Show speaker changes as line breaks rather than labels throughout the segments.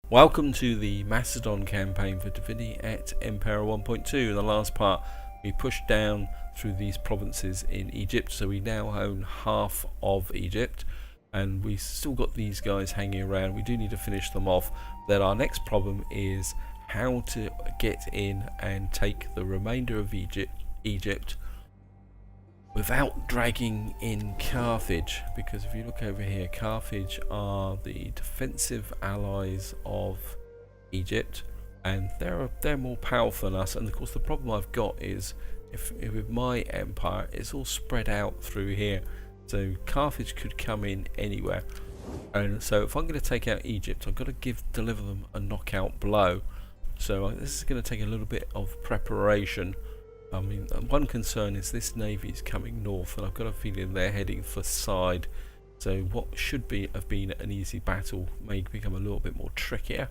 Welcome to the Macedon campaign for Divinity Et Impera 1.2. In the last part, we pushed down through these provinces in Egypt, so we now own half of Egypt, and we still got these guys hanging around. We do need to finish them off. Then our next problem is how to get in and take the remainder of Egypt without dragging in Carthage, because if you look over here, Carthage are the defensive allies of Egypt, and they're more powerful than us. And of course the problem I've got is if with my empire it's all spread out through here, so Carthage could come in anywhere. And so if I'm going to take out Egypt, I've got to deliver them a knockout blow. So this is going to take a little bit of preparation. I mean, one concern is this navy is coming north, and I've got a feeling they're heading for side. So what should have been an easy battle may become a little bit more trickier.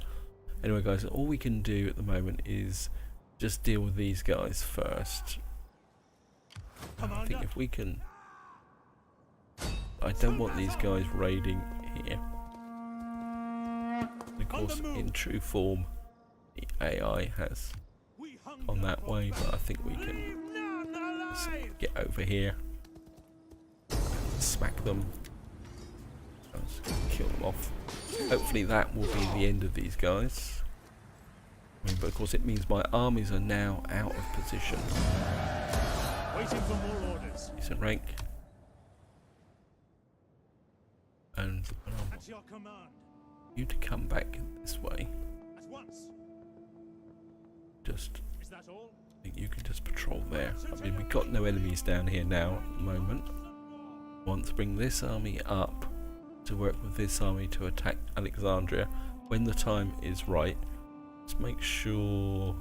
Anyway, guys, all we can do at the moment is just deal with these guys first. I think if we can, I don't want these guys raiding here. And of course, in true form, the AI has on that way, but I think we can just get over here, smack them, kill them off. Hopefully that will be the end of these guys. I mean, but of course it means my armies are now out of position.
Waiting for more orders.
Decent rank. And
At your command.
you to come back this way.
At once.
Just
Is that all?
I think you can just patrol there. I mean, we've got no enemies down here now at the moment. I want to bring this army up to work with this army to attack Alexandria when the time is right. Let's make sure.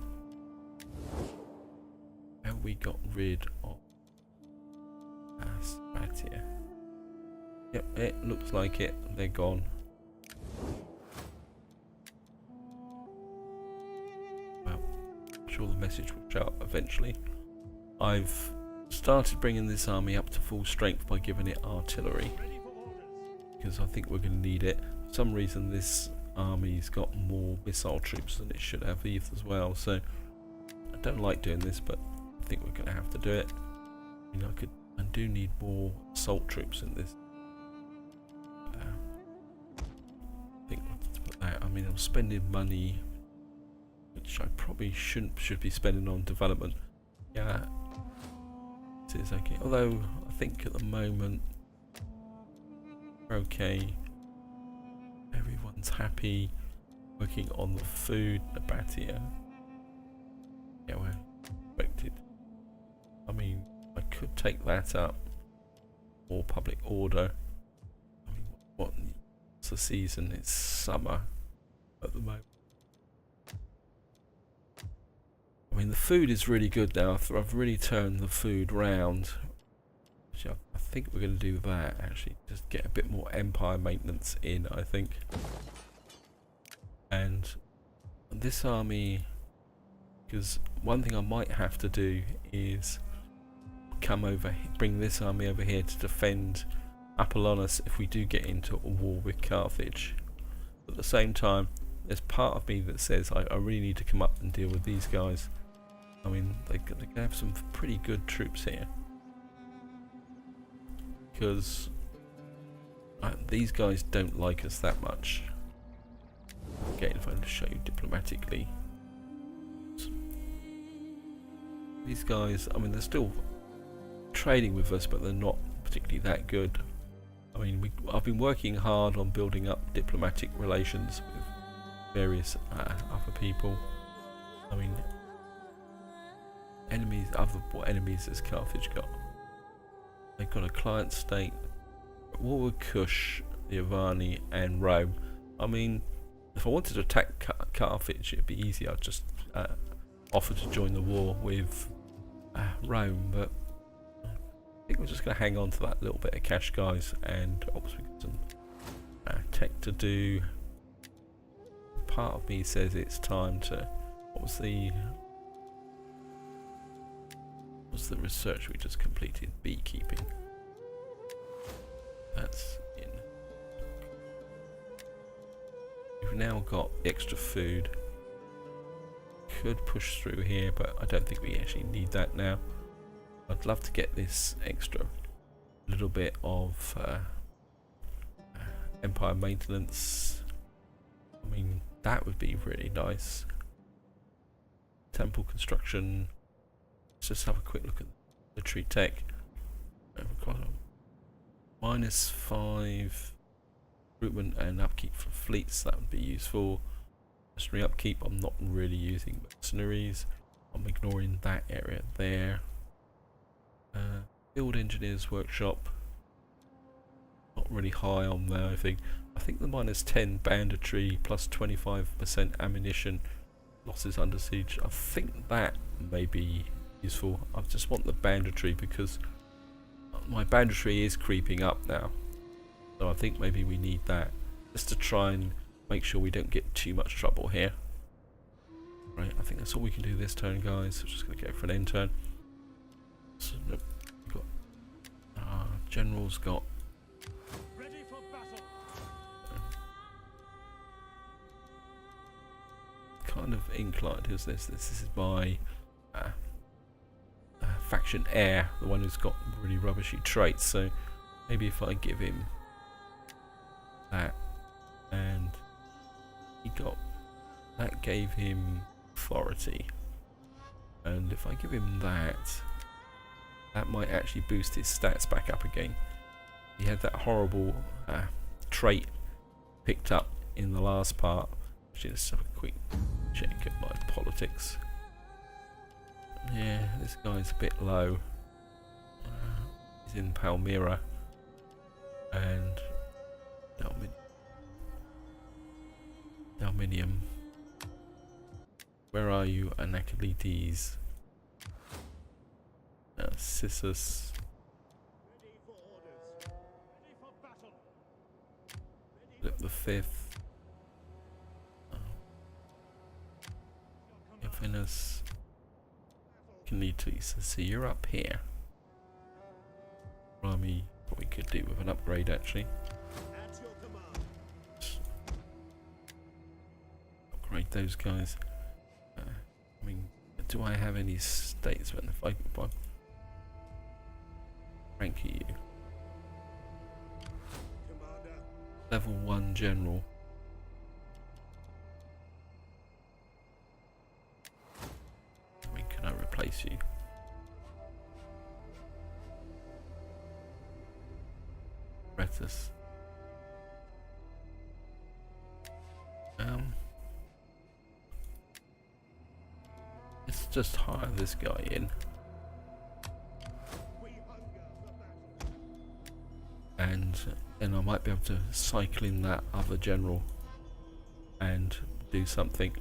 Have we got rid of Aspatia? Yep, it looks like it. They're gone. Well, I'm sure the message will show up eventually. I've started bringing this army up to full strength by giving it artillery,
Ready for orders.
because I think we're going to need it. For some reason this army's got more missile troops than it should have either as well, so I don't like doing this, but I think we're going to have to do it. I mean, I do need more assault troops in this. I think let's put that. I mean, I'm spending money which I probably should be spending on development. Yeah, it is okay. Although I think at the moment we're okay. Everyone's happy. Working on the food, Nabatea. Yeah, we're expected. I mean, I could take that up. Or public order. I mean, what's the season? It's summer at the moment. I mean, the food is really good now. I've really turned the food round. Actually, I think we're going to do that, actually. Just get a bit more empire maintenance in, I think. And this army, because one thing I might have to do is bring this army over here to defend Apollonius if we do get into a war with Carthage. But at the same time, there's part of me that says I really need to come up and deal with these guys. I mean, they can have some pretty good troops here, because these guys don't like us that much. Again, if I can show you diplomatically, these guys, I mean, they're still trading with us, but they're not particularly that good. I mean, I've been working hard on building up diplomatic relations with various other people. I mean, what enemies has Carthage got? They've got a client state, war with Kush, the Avani, and Rome. I mean, if I wanted to attack Carthage, it'd be easy. I'd just offer to join the war with Rome, but I think we're just going to hang on to that little bit of cash, guys, and obviously we've got some tech to do. Part of me says it's time to. What was the research we just completed? Beekeeping. That's in. We've now got extra food. Could push through here, but I don't think we actually need that now. I'd love to get this extra little bit of Empire maintenance. I mean, that would be really nice. Temple construction. Let's just have a quick look at the tree tech. We've got a -5 recruitment and upkeep for fleets. That would be useful. Mercenary upkeep. I'm not really using mercenaries. I'm ignoring that area there. Field engineers workshop. Not really high on there. I think the -10 banditry plus 25% ammunition losses under siege. I think that may be useful. I just want the banditry because my banditry is creeping up now. So I think maybe we need that just to try and make sure we don't get too much trouble here. Right, I think that's all we can do this turn, guys. So just going to go for an end turn. So, nope, we've got general's got
Ready for battle.
kind of inclined. Who's this? This is my faction heir, the one who's got really rubbishy traits. So maybe if I give him that, and he got that, gave him authority, and if I give him that, that might actually boost his stats back up again. He had that horrible trait picked up in the last part. Actually, let's have a quick check at my politics. Yeah, this guy's a bit low. He's in Palmyra and Dalminium. Where are you, Anacletes? Sissus.
Ready for orders. Ready for battle.
Philip the Fifth. Venus. Canites. So you're up here. Army, what we could do with an upgrade actually.
At your command.
Upgrade those guys. I mean, do I have any statesmen? If I rank you.
Commander.
Level 1 general. I mean, can I replace you? Retus. Let's just hire this guy in.
We hunger for battle.
And then I might be able to cycle in that other general and do something.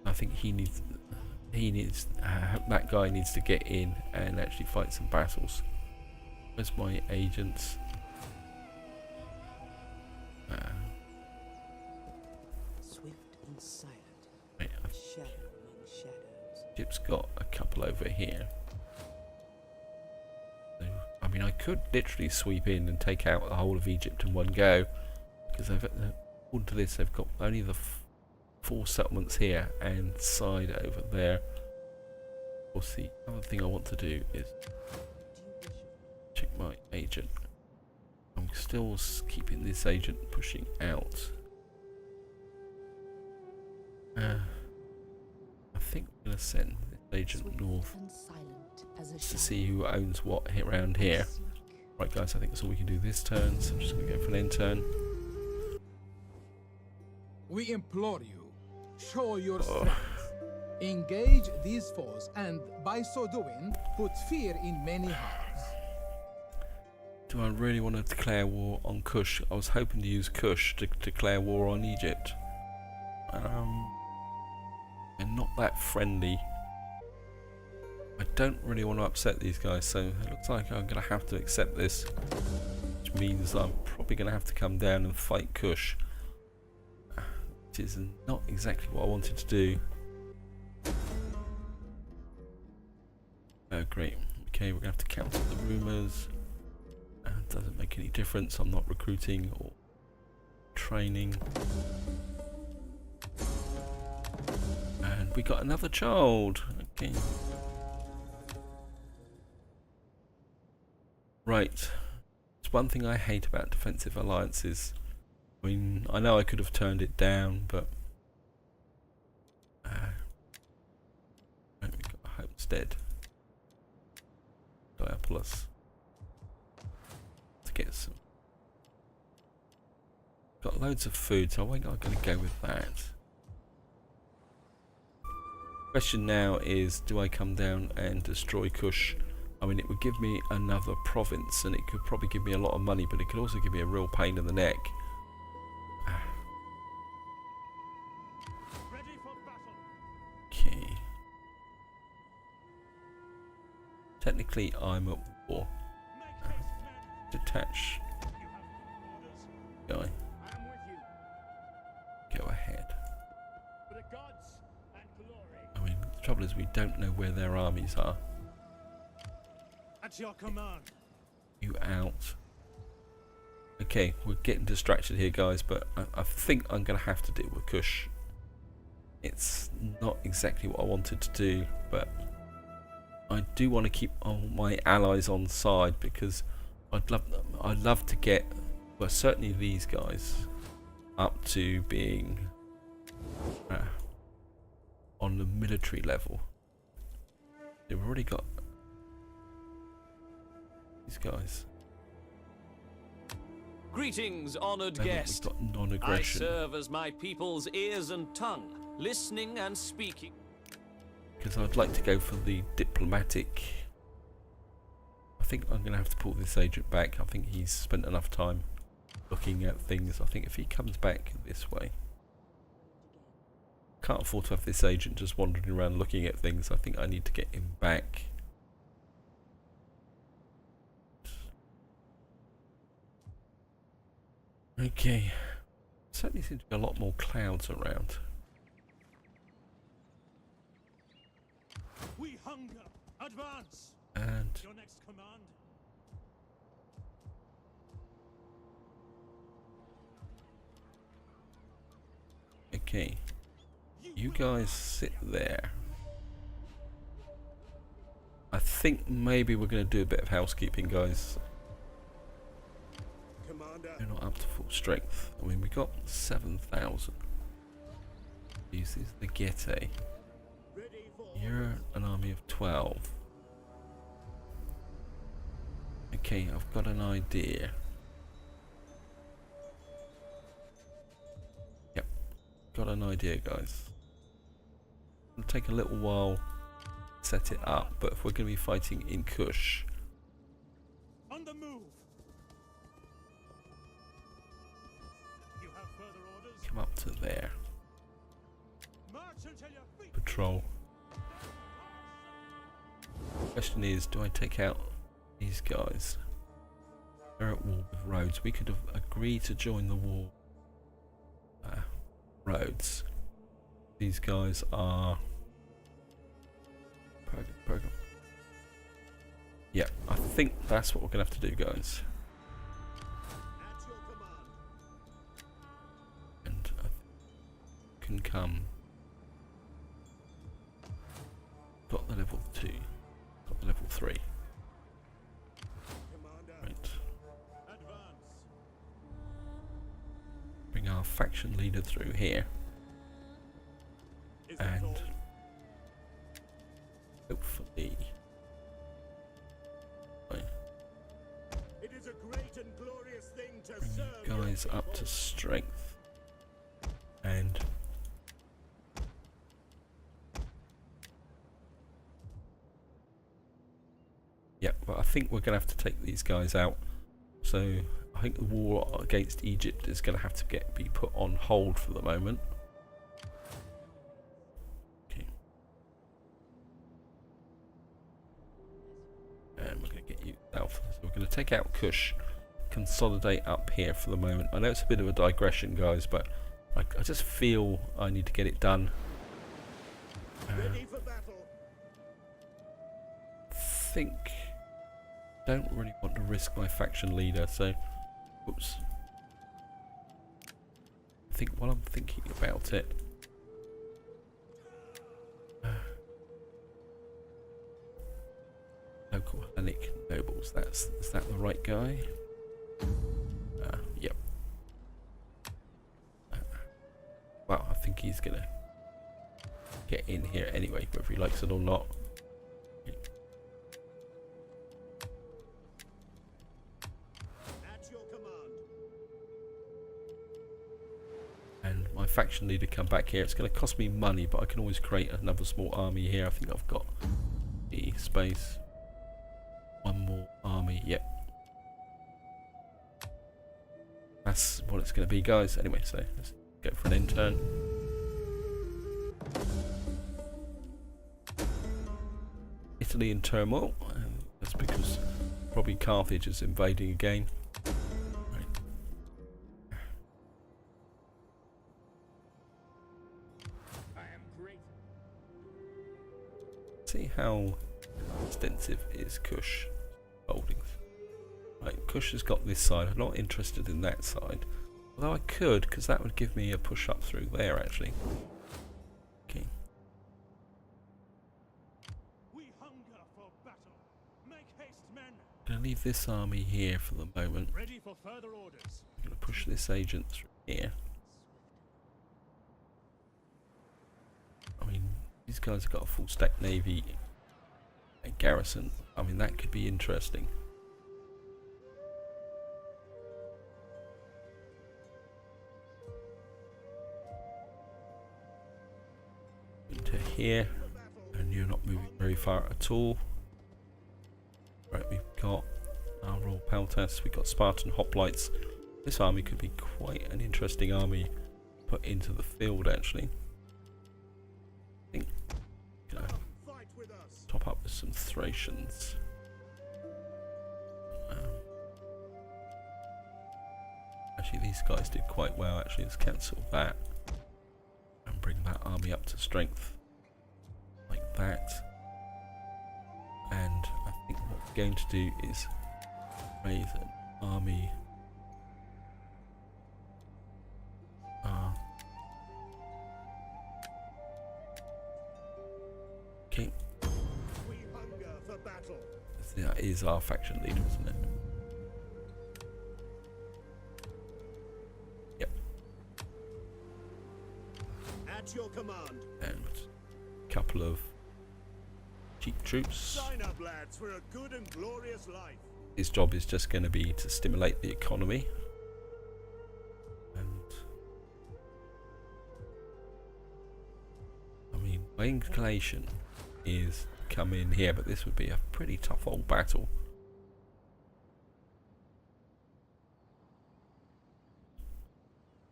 I think that guy needs to get in and actually fight some battles. Where's my agents?
Swift and silent,
Right,
shadow among shadows.
Chip's got a couple over here. So, I mean, I could literally sweep in and take out the whole of Egypt in one go, because according to this, they've got only the 4 settlements here and side over there. Of course, the other thing I want to do is check my agent. I'm still keeping this agent pushing out. I think I'm going to send this agent north
And silent as a
to see who owns what around here. Right, guys, I think that's all we can do this turn, so I'm just going to go for an end turn.
We implore you, show your strength. Engage these foes and, by so doing, put fear in many hearts.
Do I really want to declare war on Kush? I was hoping to use Kush to declare war on Egypt. They're not that friendly. I don't really want to upset these guys, so it looks like I'm going to have to accept this. Which means I'm probably going to have to come down and fight Kush. Which is not exactly what I wanted to do. Oh great. Okay, we're going to have to counter the rumours. Doesn't make any difference. I'm not recruiting or training. And we got another child. Okay. Right. It's one thing I hate about defensive alliances. I mean, I know I could have turned it down, but we got a homestead. Diapolis. To get some. Got loads of food, so I'm going to go with that. Question now is, do I come down and destroy Kush? I mean, it would give me another province, and it could probably give me a lot of money, but it could also give me a real pain in the neck.
Ready for battle.
Okay. Technically, I'm at war.
Make haste, men.
Detach
You have orders.
guy.
I am with you.
Go ahead.
For the gods and glory.
I mean, the trouble is we don't know where their armies are.
At your command.
You out. Okay, we're getting distracted here, guys, but I think I'm going to have to deal with Kush. It's not exactly what I wanted to do, but I do want to keep all my allies on side because I'd love to get, well, certainly these guys up to being on the military level. They've already got these guys.
Greetings, honored
We've
guest.
got
I
non-aggression.
serve as my people's ears and tongue, listening and speaking.
Because I'd like to go for the diplomatic. I think I'm going to have to pull this agent back. I think he's spent enough time looking at things. I think if he comes back this way, can't afford to have this agent just wandering around looking at things. I think I need to get him back. Okay. Certainly seems to be a lot more clouds around.
We hunger. Advance.
And
Your next command.
okay, you guys sit there. I think maybe we're going to do a bit of housekeeping, guys.
Commander.
We're not up to full strength. I mean, we got 7,000. This is the Getae.
Ready for
You're an army of 12. Okay, I've got an idea. Yep, got an idea, guys. It'll take a little while to set it up, but if we're going to be fighting in Kush,
on the move. You have further orders.
come up to there.
March until your feet.
Patrol. Question is, do I take out these guys? They're at war with Rhodes. We could have agreed to join the war. Rhodes. These guys are program. Yeah, I think that's what we're gonna have to do, guys.
At your command.
And I can come. Got the level 2. Got the level 3.
Commander.
Right.
Advance.
Bring our faction leader through here.
Is that
And
all?
hopefully. Right,
It is a great and glorious thing to
bring
serve
you
your
guys up to
people.
strength. And yeah, but I think we're gonna have to take these guys out. So I think the war against Egypt is gonna have to be put on hold for the moment. Okay. And we're gonna get you south. So we're gonna take out Kush, consolidate up here for the moment. I know it's a bit of a digression, guys, but I just feel I need to get it done.
Ready for battle.
Think don't really want to risk my faction leader, so oops. think while I'm thinking about it. Local Hellenic nobles. Is that the right guy? Yep. Well, I think he's gonna get in here anyway, whether he likes it or not.
At your command.
And my faction leader come back here. It's going to cost me money, but I can always create another small army here. I think I've got the space. One more army. Yep. That's what it's going to be, guys. Anyway, so let's go for an intern. Italy in turmoil. That's because probably Carthage is invading again. See how extensive is Kush holdings. Right, Kush has got this side. I'm not interested in that side. Although I could, because that would give me a push up through there actually. Okay.
We hunger for battle. Make haste, men.
I'm gonna leave this army here for the moment.
Ready for further orders.
I'm gonna push this agent through here. I mean, these guys have got a full stack navy and garrison. I mean, that could be interesting. Into here, and you're not moving very far at all. Right, we've got our Royal Peltas, we've got Spartan hoplites. This army could be quite an interesting army put into the field actually. I think, you know,
Fight with us.
top up with some Thracians. Actually, these guys did quite well. Actually, let's cancel that and bring that army up to strength like that. And I think what we're going to do is raise an army. Okay.
We hunger for battle.
That is our faction leader, isn't it? Yep.
At your command.
And a couple of cheap troops.
Sign up, lads, for a good and glorious life.
His job is just going to be to stimulate the economy. And I mean, my inclination is come in here, but this would be a pretty tough old battle.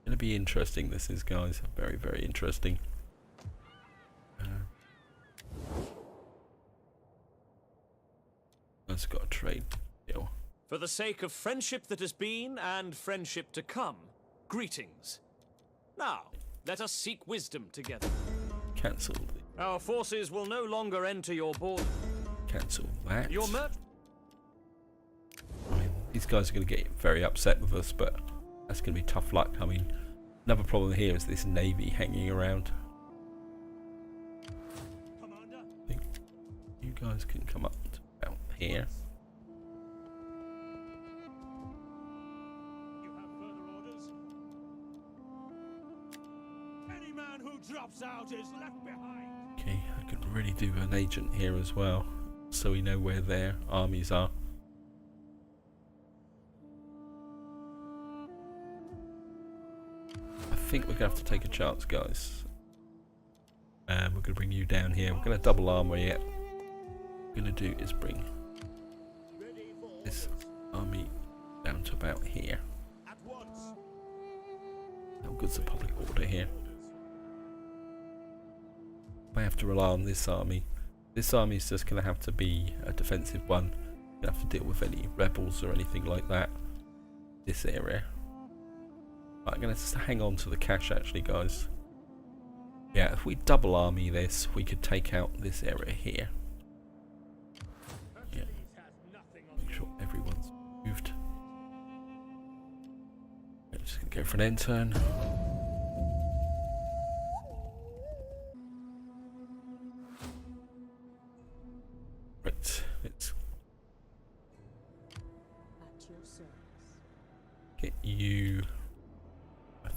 Gonna be interesting, this is, guys. Very, very interesting. I've got a trade deal.
For the sake of friendship that has been and friendship to come, greetings. Now, let us seek wisdom together.
Cancel.
Our forces will no longer enter your border.
Cancel that.
Your
I mean, these guys are going to get very upset with us, but that's going to be tough luck. I mean, another problem here is this navy hanging around.
Commander.
I think you guys can come up to about here.
You have further orders. Any man who drops out is left behind.
Okay, I could really do an agent here as well, so we know where their armies are. I think we're going to have to take a chance, guys. And we're going to bring you down here. We're going to double armor it. What we're going to do is bring
Ready for
this
orders.
army down to about here.
At once.
How good's the public order here? I have to rely on this army. This army is just going to have to be a defensive one. You don't have to deal with any rebels or anything like that. This area. I'm going to just hang on to the cash actually, guys. Yeah, if we double army this, we could take out this area here. Yeah. Make sure everyone's moved. I'm just going to go for an end turn.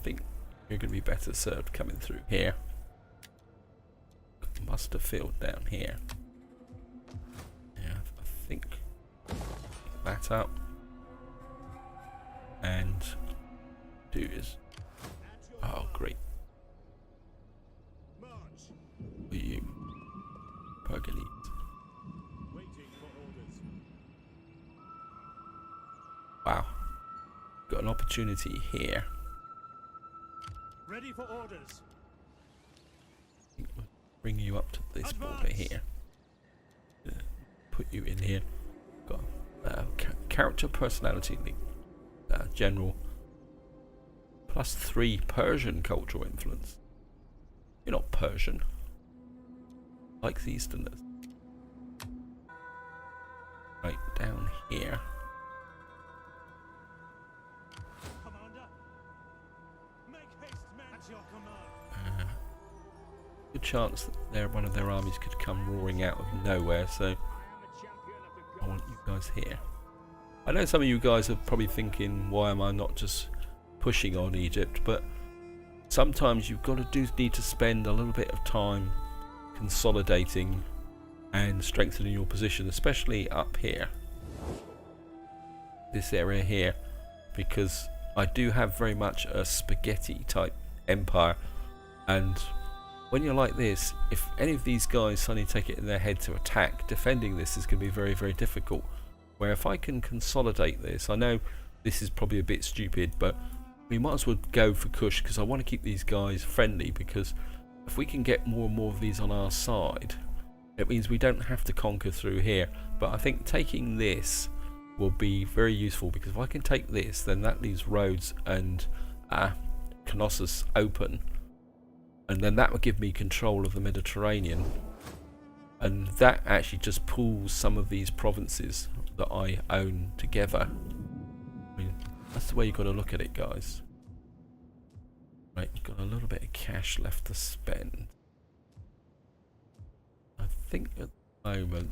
think you're going to be better served coming through here. Muster field down here. Yeah, I think that up. And do is, oh great,
March.
for you, Pergolese.
Waiting for orders.
Wow, got an opportunity here.
Ready for orders.
I think we'll bring you up to this border here. Put you in here. Got character personality link. General +3 Persian cultural influence. You're not Persian, like the Easterners. Right down here.
Commander. Make haste, men. At your command.
Good chance that one of their armies could come roaring out of nowhere, so
I am a champion of the
I
gods.
want you guys here. I know some of you guys are probably thinking, why am I not just pushing on Egypt? But sometimes you've got to need to spend a little bit of time consolidating and strengthening your position, especially up here, this area here, because I do have very much a spaghetti type empire, and when you're like this, if any of these guys suddenly take it in their head to attack, defending this is going to be very, very difficult. Where if I can consolidate this, I know this is probably a bit stupid, but we might as well go for Kush, because I want to keep these guys friendly, because if we can get more and more of these on our side, it means we don't have to conquer through here. But I think taking this will be very useful, because if I can take this, then that leaves Rhodes and Knossos open, and then that will give me control of the Mediterranean, and that actually just pulls some of these provinces that I own together. I mean, that's the way you've got to look at it, guys. Right, you've got a little bit of cash left to spend. I think at the moment,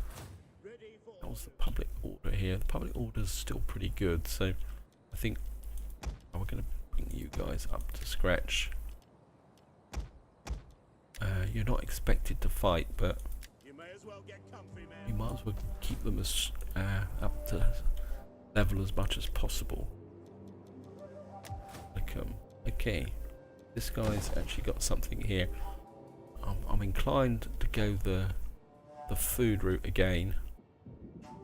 Ready for
that was the public order here. The public order's still pretty good, so I think we're going to bring you guys up to scratch. You're not expected to fight, but
You may as well get comfy, man.
you might as well keep them as up to level as much as possible. Okay, this guy's actually got something here. I'm inclined to go the food route again.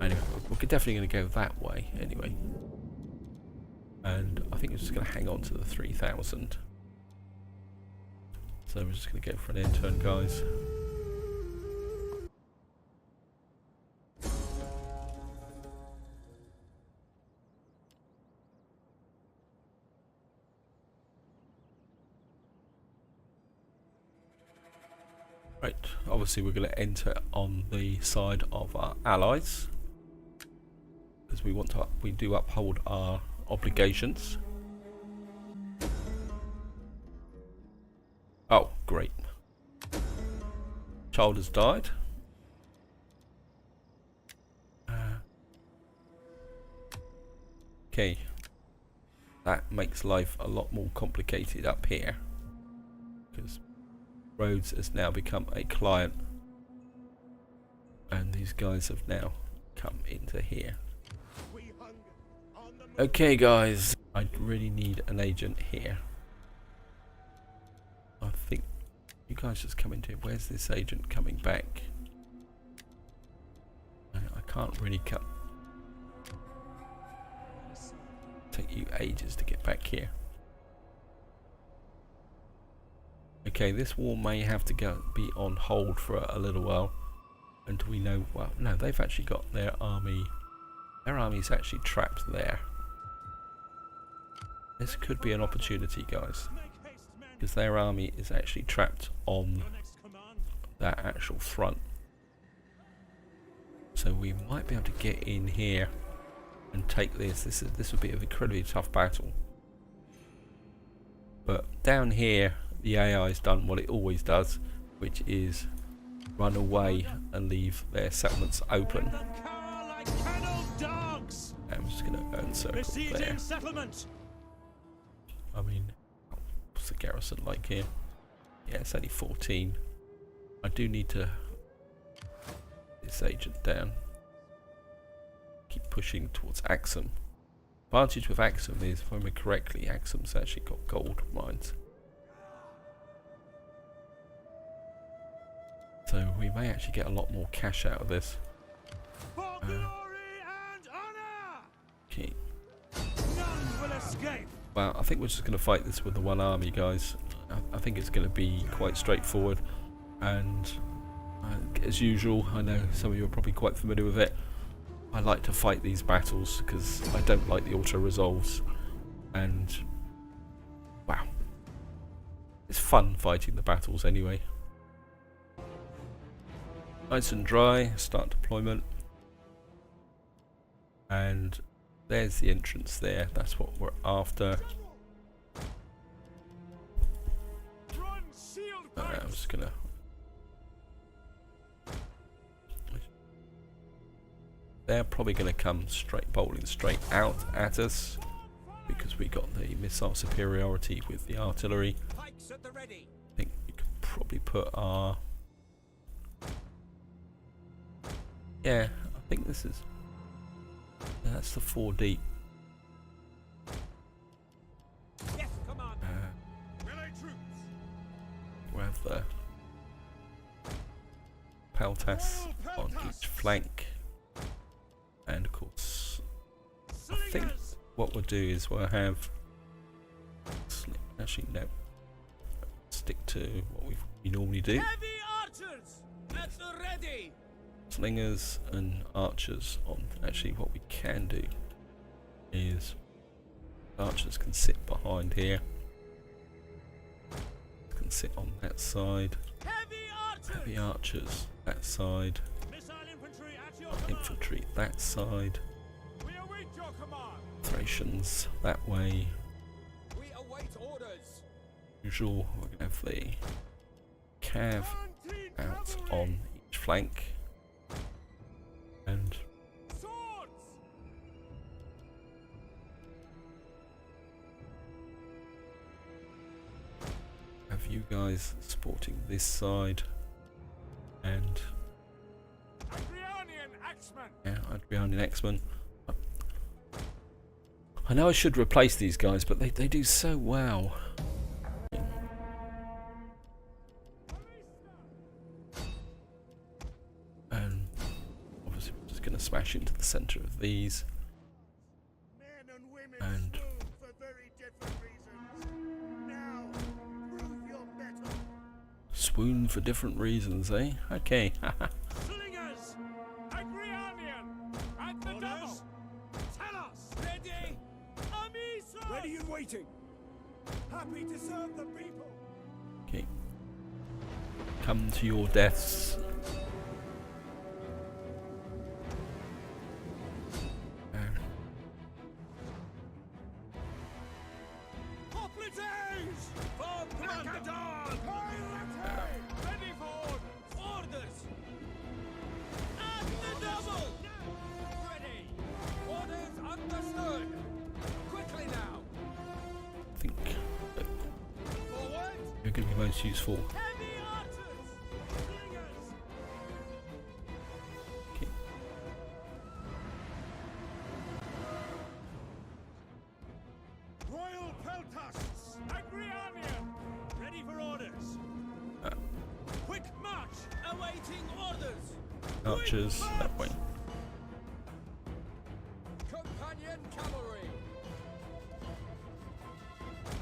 Anyway, we're definitely going to go that way anyway. And I think we're just going to hang on to the 3,000. So we're just going to go for an end turn, guys. Right, obviously we're going to enter on the side of our allies, because we do uphold our obligations. Oh, great. Child has died. Okay. That makes life a lot more complicated up here, because Rhodes has now become a client, and these guys have now come into here.
We hunger on the move.
Okay, guys, I really need an agent here. I think you guys just come into it. Where's this agent coming back? I can't really cut. Take you ages to get back here. Okay, this war may have to be on hold for a little while until we know. Well, no, they've actually got their army. Their army's actually trapped there. This could be an opportunity, guys,
Make haste, men.
because their army is actually trapped on
Your next command.
that actual front. So we might be able to get in here and take this. This would be an incredibly tough battle. But down here, the AI's done what it always does, which is run away and leave their settlements open.
Let them cower like kennelled dogs.
I'm just going to encircle there.
Besieging settlement.
I mean, What's the garrison like here? Yeah, it's only 14. I do need to this agent down. Keep pushing towards Axum. Advantage with Axum is, if I remember correctly, Axum's actually got gold mines. So we may actually get a lot more cash out of this.
For glory and honor!
Okay.
None will escape!
Well, I think we're just going to fight this with the one army, guys. I think it's going to be quite straightforward. And as usual, I know some of you are probably quite familiar with it. I like to fight these battles because I don't like the auto-resolves. And, wow. It's fun fighting the battles anyway. Nice and dry, start deployment. And there's the entrance there, that's what we're after.
Run, shield
I'm just gonna... They're probably gonna come bowling straight out at us because we got the missile superiority with the artillery.
Pikes at the ready.
I think we could probably put our... Yeah, I think this is... That's the 4 deep.
Yes, Commander.
melee troops!
We'll have the Peltas on each flank. And of course, I think
Slingers!
what we'll do is we'll have... Actually, no. Stick to what we normally do.
Heavy archers at the ready.
Slingers and archers on. Actually, what we can do is archers can sit behind here. Can sit on that side. Heavy archers that side.
Missile infantry at your command!
Infantry that side.
We await your command!
Thracians that way.
We await orders.
Usual. We're gonna have the cav out on each flank. And
Swords!
have you guys supporting this side. And
Adrianian axemen!
yeah, Adrianian X-Men. I know I should replace these guys, but they do so well. And obviously we're just going to smash into the centre of these.
Men and women
And
swoon for very different reasons. Now, prove your mettle.
swoon for different reasons, eh? Okay.
Slingers! Adrianian! At the double! Tell us!
Ready.
Amiso!
Ready and waiting.
Happy to serve the people!
Okay. Come to your deaths.
Hoplites!
For Commander.
Ready for orders!
Orders. At the double. Ready. Orders understood. Quickly now.
I think that
Forward.
you're going to be most useful.
Heavy archers! Slingers!
Okay.
Royal Peltasts! Adrianian! Ready for orders! Quick march!
Awaiting orders.
Archers that way.
Companion cavalry.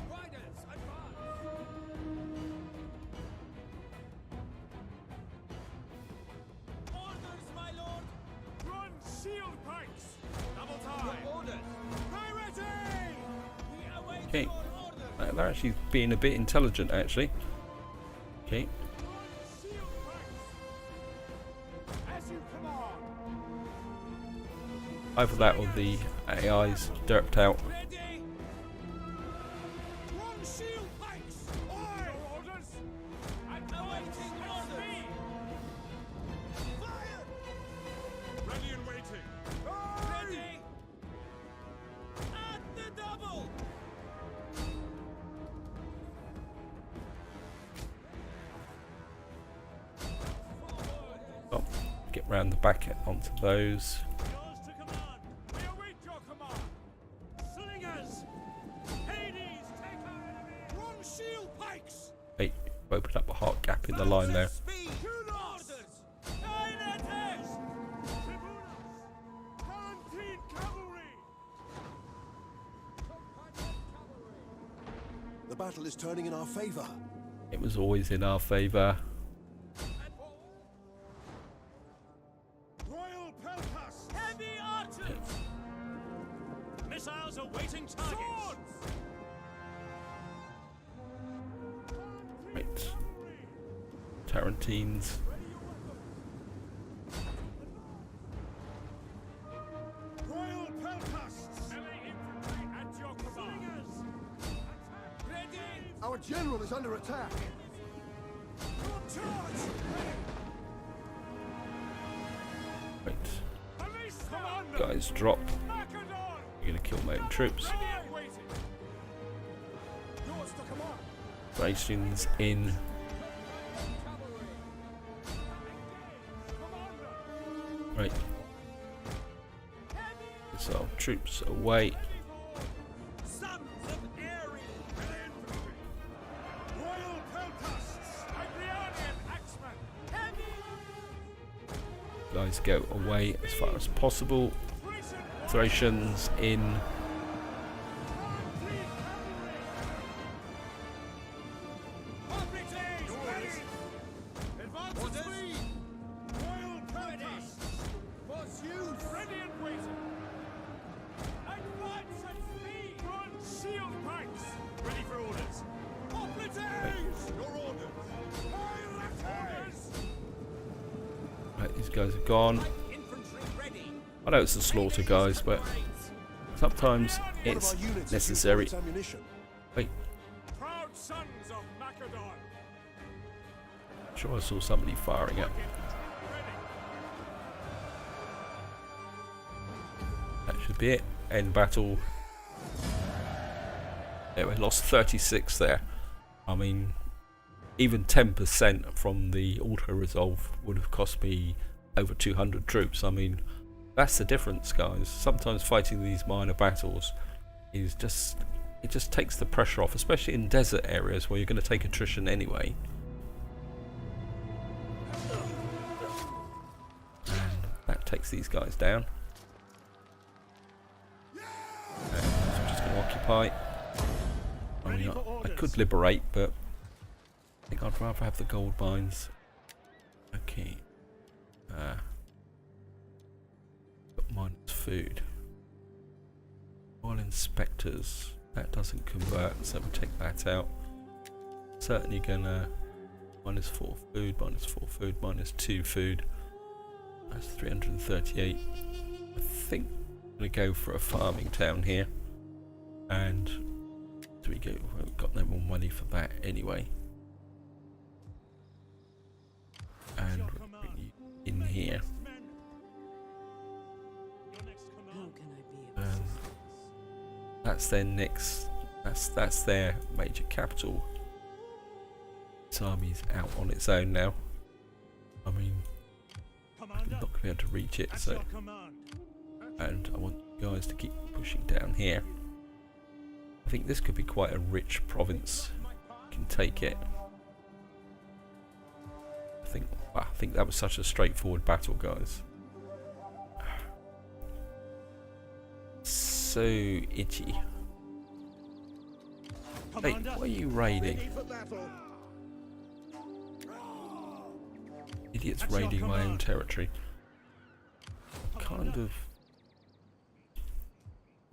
Riders advance. Orders, my lord.
Run shield pikes! Double time!
Your orders.
Piracy!
We await
Okay.
your orders.
They're actually being a bit intelligent, actually. Okay.
Run shield pikes! As you command!
Either that or the AI's derped out.
Ready! Run shield pikes! Aye! Your orders! And
Awaiting orders.
Fire! Ready and waiting!
Ready. At the double.
round the back onto those.
Yours to command. We await your command. Slingers. Hades, take our enemy. Run shield pikes.
Hey, opened up a hot gap in the line there.
Speed. Orders. Bayonets. Tribunas. Canteen cavalry.
The battle is turning in our favor.
It was always in our favour.
Royal Peltas.
Heavy archers! Missiles awaiting targets!
Right. Tarantines.
Royal Peltas. Melee infantry at your command. Ready.
Our general is under attack.
Charge.
Right.
Police commander.
Guys, drop.
Macedon.
You're gonna kill my own troops.
Ready and waiting. Yours to command.
Rations in. Right. So troops away.
Sons of Ares. Royal Peltas. Agrianian axemen.
Guys, go away as far as possible. Thracians in. Right, these guys are gone. I know it's a slaughter, guys, but sometimes
One of
it's
our units
necessary.
has ammunition.
Wait,
Proud sons of Macedon.
I'm sure I saw somebody firing up. That should be it. End battle. Yeah, we lost 36 there. I mean, even 10% from the auto-resolve would have cost me over 200 troops. I mean, that's the difference, guys. Sometimes fighting these minor battles is just, it just takes the pressure off, especially in desert areas where you're going to take attrition anyway. And that takes these guys down. And I'm just going to occupy. I mean, I could liberate, but I think I'd rather have the gold mines. Okay. Got minus food. Oil inspectors. That doesn't convert, so we take that out. Certainly gonna minus 4 food, minus 4 food, minus 2 food. That's 338. I think I'm gonna go for a farming town here. And do we go? We've got no more money for that anyway. And we'll bring you in here.
How can I be of
And
assistance?
that's their next. That's their major capital. This army's out on its own now. I mean, I'm not going to be able to reach it, so. And I want you guys to keep pushing down here. I think this could be quite a rich province. You can take it. I think that was such a straightforward battle, guys. So itchy. Hey, what are you raiding?
Ready for battle.
Idiots raiding my own territory. Kind of.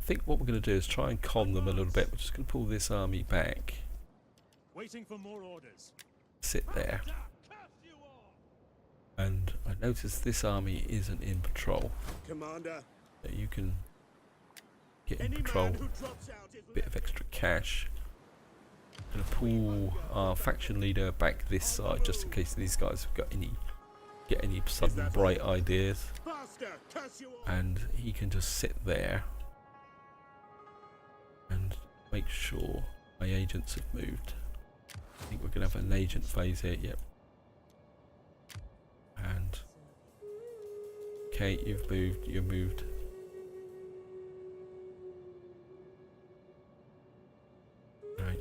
I think what we're going to do is try and con them a little bit. We're just going to pull this army back.
Waiting for more orders.
Sit there. And I noticed this army isn't in patrol.
Commander.
So you can get in
Any
patrol.
man who drops out is
Bit of extra cash. Gonna pull our faction leader back this side just in case these guys have got any sudden bright ideas.
faster. Curse you all.
And he can just sit there and make sure my agents have moved. I think we're gonna have an agent phase here, yep. And Okay, you've moved, you've moved. Right.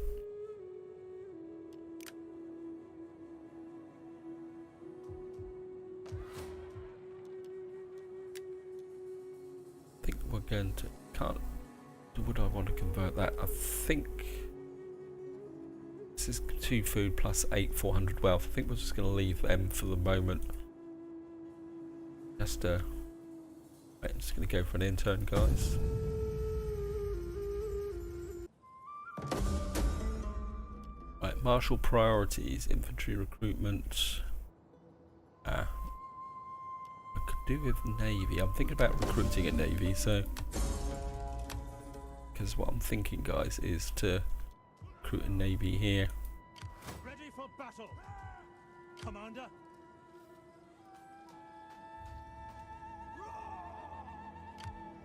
I think we're going to, can't, would I want to convert that? I think this is 2 food plus 8, 400 wealth. I think we're just going to leave them for the moment. Just right, I'm just going to go for an intern, guys. Right, martial priorities, infantry recruitment. I could do with navy. I'm thinking about recruiting a navy, so because what I'm thinking, guys, is to recruit a navy here.
Ready for battle, Commander.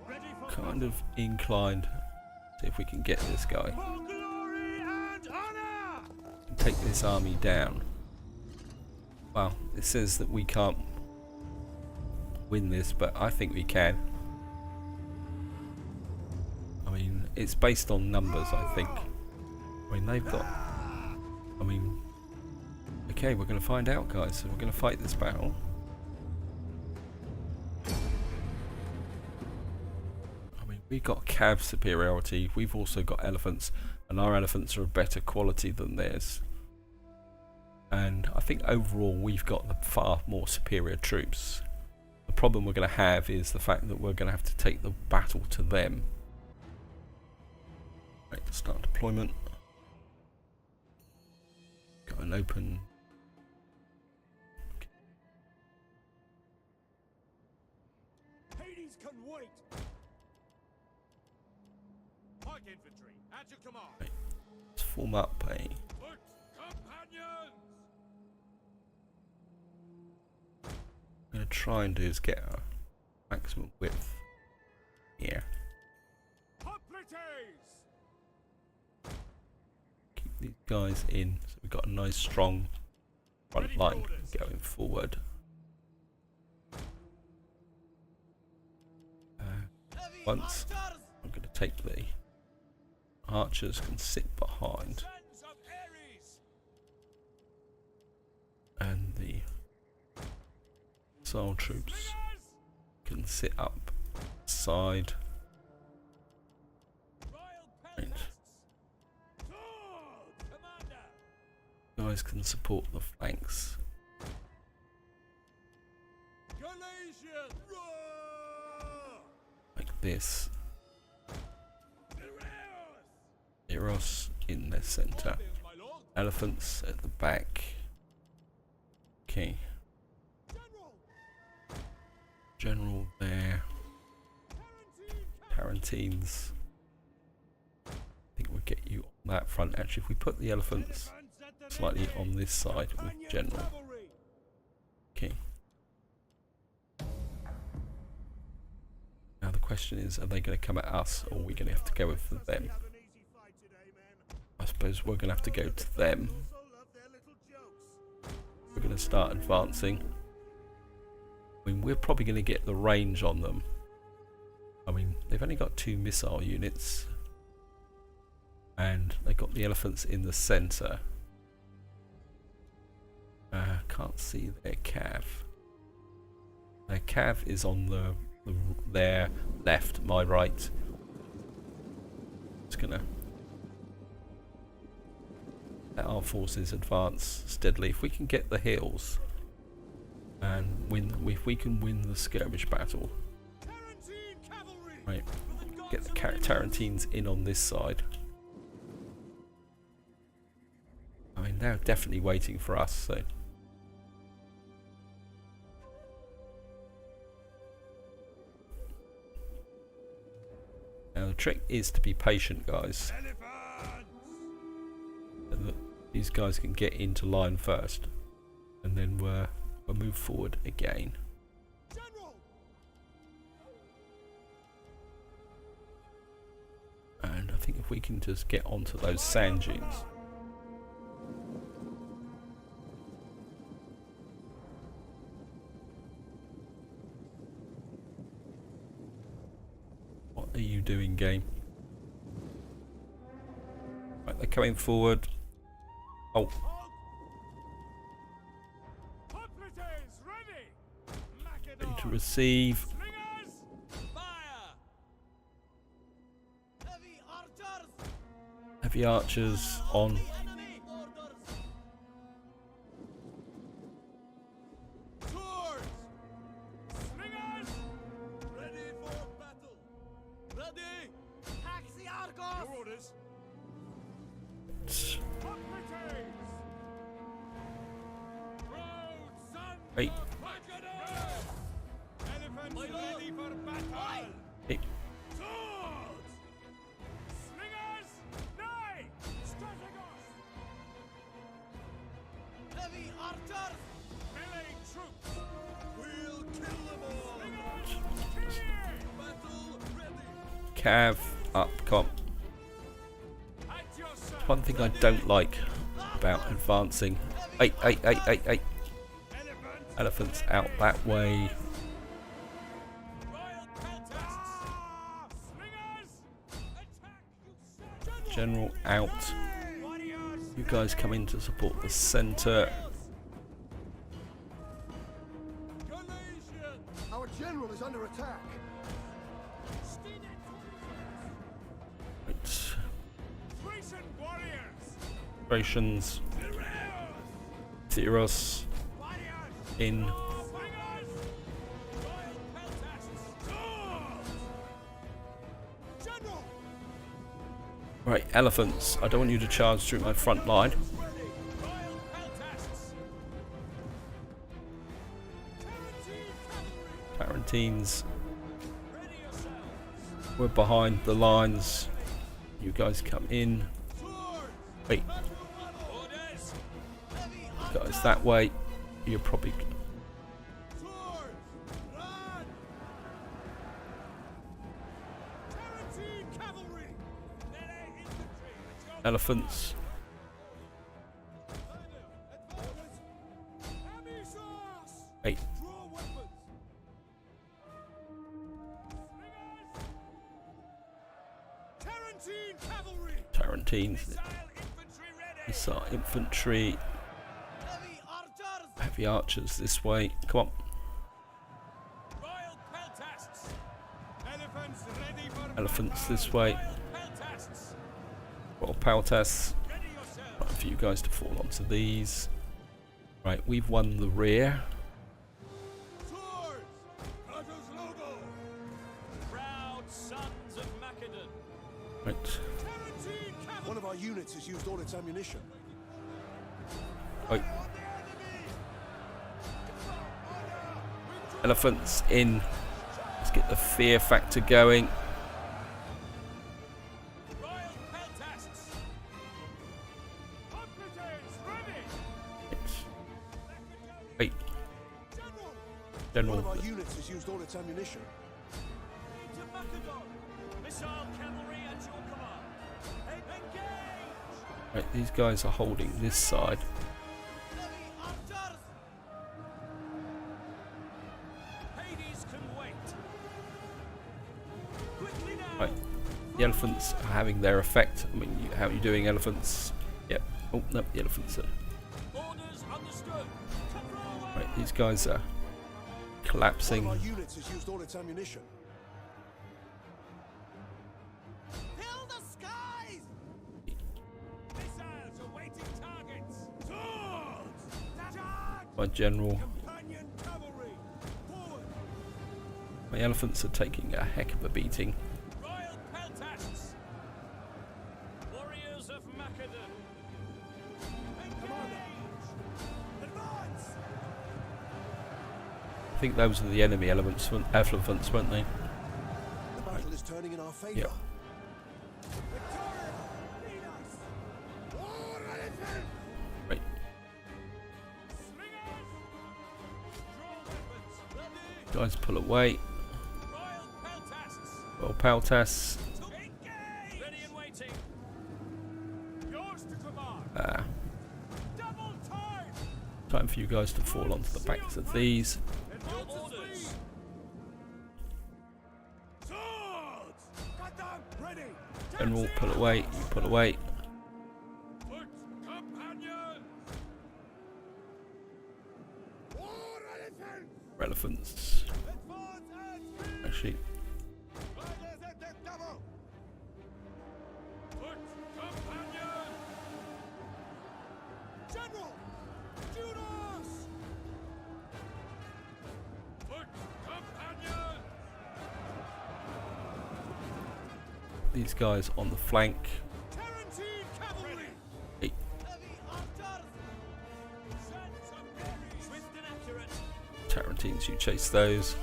Ready for
Kind of inclined. See if we can get this guy.
for glory and honor.
Take this army down. Well, it says that we can't win this, but I think we can. I mean, it's based on numbers, I think. I mean, they've got... I mean... Okay, we're going to find out, guys. So we're going to fight this battle. I mean, we've got cav superiority. We've also got elephants. And our elephants are of better quality than theirs. And I think overall we've got the far more superior troops. The problem we're going to have is the fact that we're going to have to take the battle to them. Right, start deployment. Got an open.
Hades can wait. Pike infantry, at your command.
Right, let's form up a.
Foot companions.
I'm going to try and do is get a maximum width here.
Hoplites.
Keep these guys in, so we've got a nice strong front
Ready for
line
orders.
going forward. Once I'm going to take the archers can sit behind,
Sons of Ares.
and the missile troops
Slingers.
can sit up side.
Royal
Right.
peasants. Sword, Commander.
Guys can support the flanks.
Galatians. Roar.
Like this.
Piraeus.
Eros in the center.
Orders, my lord.
Elephants at the back. Okay.
General.
General there.
Tarantine.
Tarantines. I think we'll get you on that front. Actually, if we put the elephants
Elephants at the
slightly
ready.
on this side with
Companion
general.
cavalry.
Okay. Now the question is, are they going to come at us, or are we going to have to go with them?
Have an easy fight today, men.
I suppose we're going to have to go to them.
Also love their little jokes.
We're going to start advancing. I mean, we're probably going to get the range on them. I mean, they've only got 2 missile units. And they've got the elephants in the centre. Can't see their cav. Their cav is on their left, my right. Just gonna let our forces advance steadily. If we can get the hills and win, if we can win the skirmish battle,
Tarantine cavalry.
right?
For the gods
Get the
of Olympus.
Tarantines in on this side. I mean, they're definitely waiting for us, so. Now the trick is to be patient, guys.
Elephants.
And that these guys can get into line first, and then we'll move forward again.
General.
And I think if we can just get onto those sand dunes. What are you doing, game? Right, they're coming forward. Oh,
Hoplites ready! Macedon!
ready to receive.
Slingers!
Fire! Heavy archers!
Heavy archers on.
Enemy orders!
Swords! Slingers!
Ready for battle! Ready! Taxi Argos!
Your orders!
T-
Hoplites! Road, son!
Wait,
Macedon! Elephants ready for battle!
hey,
Swords! Slingers! Nay! Strategos!
Heavy archers!
Melee troops!
We'll kill them all!
Slingers! Kill!
Battle ready!
cav up, come on.
At your service!
One thing I don't like about advancing. Hey, hey, hey, hey, hey.
Elephants!
Elephants out that way.
Royal peltasts! Slingers! Attack, you son!
General out.
Warriors!
You guys come in to support the centre.
Galatians!
Our general is under attack.
Right.
Thracian warriors!
Operations. Theros
Warriors!
in.
Slingers! Royal peltasts! Swords! General!
Right, elephants. I don't want you to charge through my front line.
Royal peltasts! Tarentine cavalry!
Tarantines,
Ready yourselves!
we're behind the lines. You guys come in.
Swords!
Wait,
Orders!
guys, that way. You're probably.
Swords! Run! Tarentine cavalry! Melee infantry! At your
Elephants.
Amisos!
Hey,
Draw weapons! Slingers! Tarentine cavalry!
Tarantines.
Missile infantry ready!
Missile infantry.
Heavy archers!
Heavy archers this way. Come on.
Royal peltasts! Elephants ready for
Elephants
battle!
this way.
Royal peltasts!
Well, Paltas.
Ready yourselves!
Right, for you guys to fall onto these. Right, we've won the rear.
Swords! Carter's logo!
Proud sons of Macedon!
Right.
Tarentine cavalry!
One of our units has used all its ammunition.
Right. Elephants in. Let's get the fear factor going.
Royal peltasts! Hoplites ready!
Wait,
General!
One
General.
of our units has used all its ammunition.
To Macedon! Missile cavalry at your command! Engage!
Right, these guys are holding this side.
Heavy archers!
Hades can wait! Quickly now!
Right, the elephants are having their effect. I mean, how are you doing, elephants? Yep. Oh, no, the elephants are.
Orders understood! Control!
Right, these guys are
One
collapsing.
of our units has used all its ammunition.
Fill the skies!
Missiles awaiting targets! Swords! Attack!
My general.
Companion cavalry! Forward!
My elephants are taking a heck of a beating.
Royal peltasts! Warriors of Macedon! Engage! Advance!
I think those are the enemy elephants, elephants, weren't they?
The battle is turning in our favor.
Yep.
Victoria! Lead us! War elephant!
Right.
Slingers! Draw weapons! Ready!
Guys, pull away.
Royal peltasts!
Well, Paltas.
Engage! Ready and waiting! Yours to command! Double time!
Time for you guys to fall onto the backs of these.
Advance at speed! Swords!
General, pull away. You pull away.
Foot companion. War elephant.
Elephants. Actually,
Foot companion. General. Judas. Foot companion.
these guys on the flank.
Tarantine cavalry.
Hey,
Heavy artillery. Send some berries. Swift and accurate.
Tarantines, you chase those.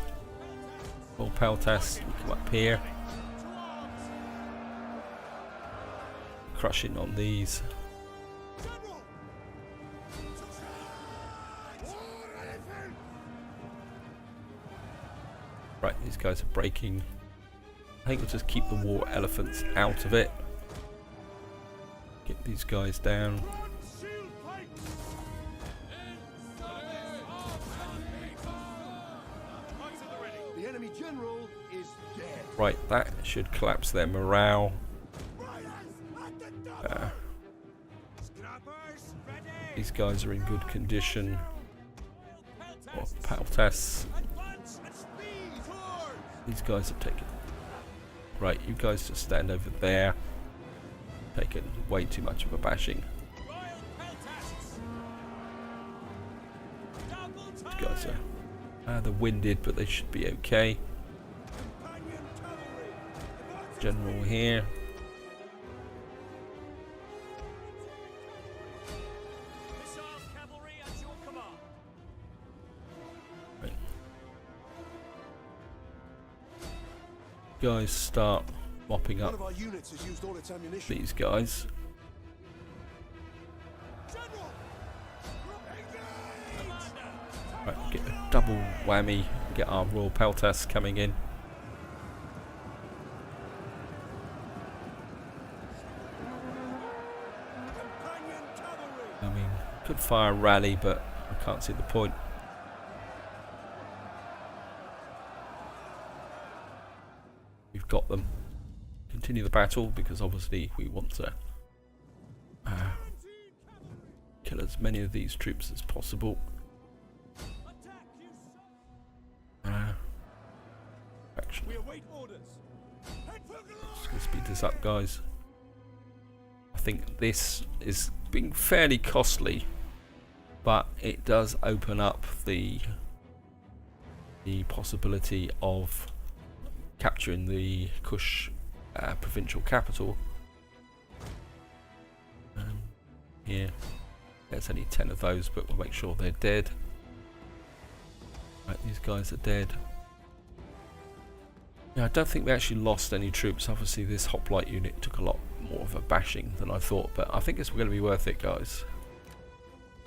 All Peltas, you come up here.
To arms.
Crushing on these.
General. To charge. War elephant.
Right, these guys are breaking. I think we'll just keep the war elephants out of it. Get these guys down.
One shield pike. Pikes at the ready.
The enemy general is dead.
Right, that should collapse their morale.
Riders at the double. Scrappers ready.
These guys are in good condition. Or Peltas.
Advance at speed. Towards.
These guys have taken. Right, you guys just stand over there. Taken way too much of a bashing.
Royal peltasts. Double
These
time.
guys are they're winded, but they should be okay.
Companion cavalry. Advance at
General
speed.
here.
Missile cavalry at your command.
Right. Guys, start mopping
One
up
of our units has used all its ammunition.
these guys.
General. Engage. Commander.
Right, get a double whammy. Get our Royal Peltas coming in.
Companion cavalry.
I mean, could fire a rally, but I can't see the point. We've got them. Continue the battle because obviously we want to kill as many of these troops as possible.
Attack, you son.
Action.
We await orders. Head for glory.
Just gonna speed this up, guys. I think this is being fairly costly, but it does open up the possibility of capturing the Kush provincial capital. Here, there's only 10 of those, but we'll make sure they're dead. Right, these guys are dead. Yeah, I don't think we actually lost any troops. Obviously, this hoplite unit took a lot more of a bashing than I thought, but I think it's going to be worth it, guys.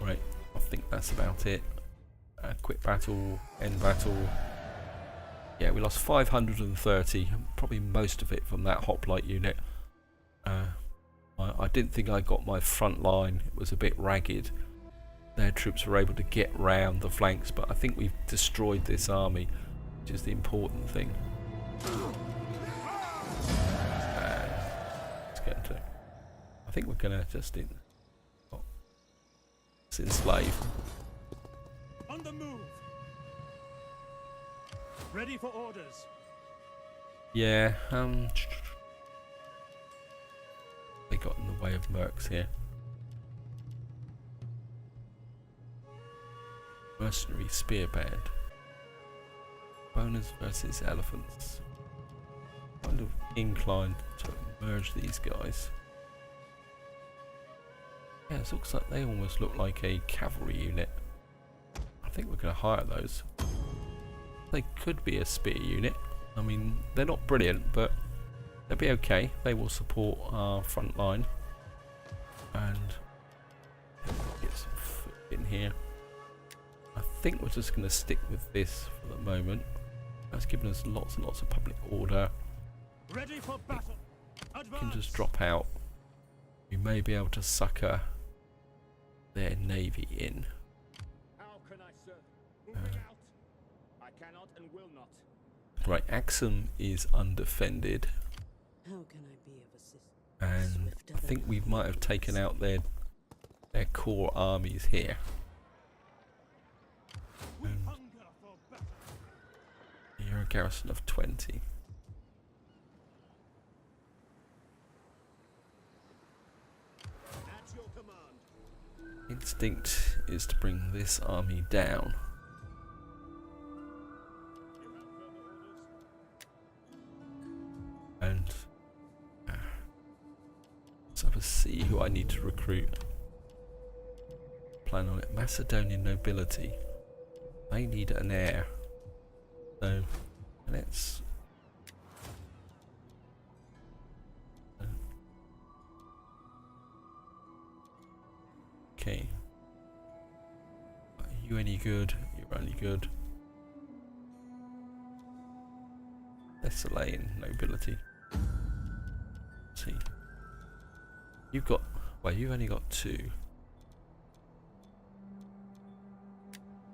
Right, I think that's about it. Quick battle, end battle. Yeah, we lost 530, probably most of it from that hoplite unit. I didn't think I got my front line. It was a bit ragged. Their troops were able to get round the flanks, but I think we've destroyed this army, which is the important thing. Let's get into it. I think we're gonna just enslave.
On the move. Ready for orders.
Yeah, they got in the way of mercs here. Mercenary spear band. Boners versus elephants. Kind of inclined to merge these guys. Yeah, it looks like they almost look like a cavalry unit. I think we're going to hire those. They could be a spear unit. I mean, they're not brilliant, but they'll be okay. They will support our front line. And get some foot in here. I think we're just going to stick with this for the moment. That's given us lots and lots of public order.
Ready for battle.
We
Advance.
can just drop out. We may be able to sucker their navy in.
How can I serve? Moving out. I cannot and will not.
Right, Axum is undefended.
How can I be of assistance?
And I think we might have taken out their core armies here.
We
And
hunger for battle.
you're a garrison of 20.
At your command.
Instinct is to bring this army down.
You have further orders?
And let's have a see who I need to recruit. Plan on it. Macedonian nobility. They need an heir. So let's okay. Are you any good? You're only good. Thessalian nobility. Let's see. You've got, well, you've only got 2.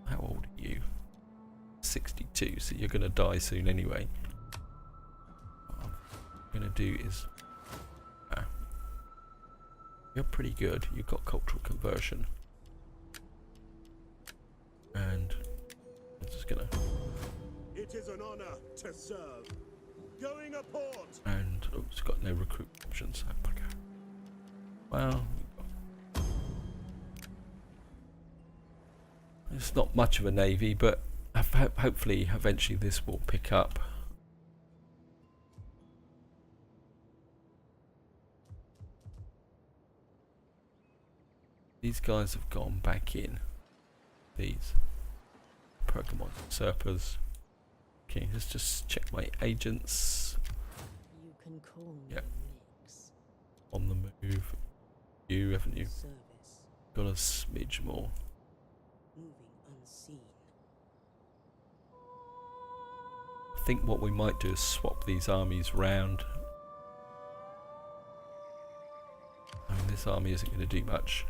How old are you? 62, so you're gonna die soon anyway. What I'm gonna do is, you're pretty good. You've got cultural conversion, and I'm just gonna.
It is an honor to serve. Going a port.
And oh, it's got no recruit options. Oh, bugger. Well, it's not much of a navy, but hopefully eventually this will pick up. These guys have gone back in. These Pergamon usurpers. Okay, let's just check my agents.
You can call me
Yep.
Nix.
On the move. You haven't you
Service.
got a smidge more?
Moving unseen.
I think what we might do is swap these armies round. I mean, this army isn't going to do much.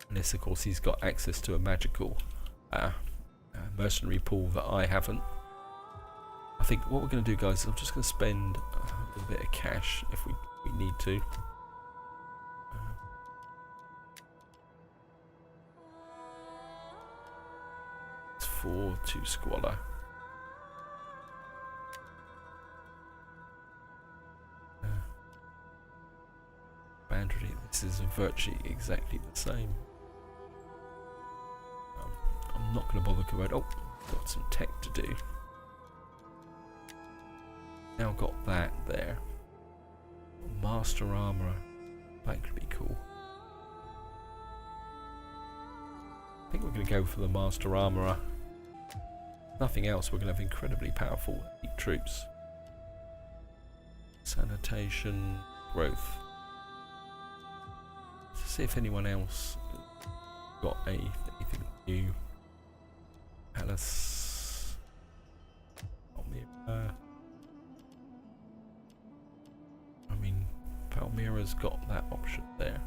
Unless, of course, he's got access to a magical mercenary pool that I haven't. I think what we're going to do, guys, is I'm just going to spend a little bit of cash if we need to. It's 4-2 squalor. Boundary, this is virtually exactly the same. I'm not going to bother convert. Oh, got some tech to do. Now got that there. Master armorer, that could be cool. I think we're going to go for the master armorer. Nothing else, we're going to have incredibly powerful elite troops. Sanitation, growth. Let's see if anyone else got anything new. Alice. Palmyra. I mean, Palmyra's got that option there.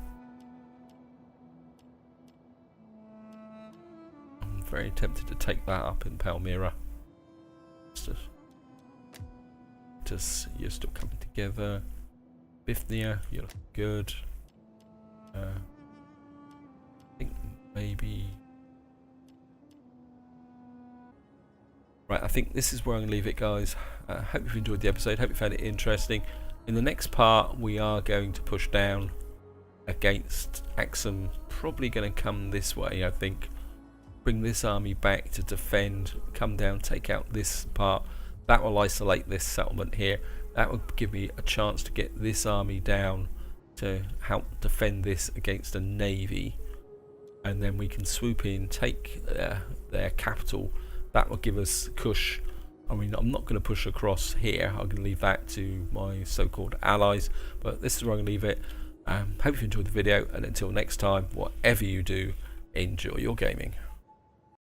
I'm very tempted to take that up in Palmyra. Just you're still coming together. Bithynia, you're good. I think maybe. Right, I think this is where I'm going to leave it, guys. Hope you've enjoyed the episode. Hope you found it interesting. In the next part, we are going to push down against Axum. Probably going to come this way, I think. Bring this army back to defend. Come down, take out this part. That will isolate this settlement here. That will give me a chance to get this army down to help defend this against a navy. And then we can swoop in, take their capital. That will give us Kush. I mean, I'm not going to push across here. I'm going to leave that to my so-called allies. But this is where I'm going to leave it. Hope you enjoyed the video. And until next time, whatever you do, enjoy your gaming.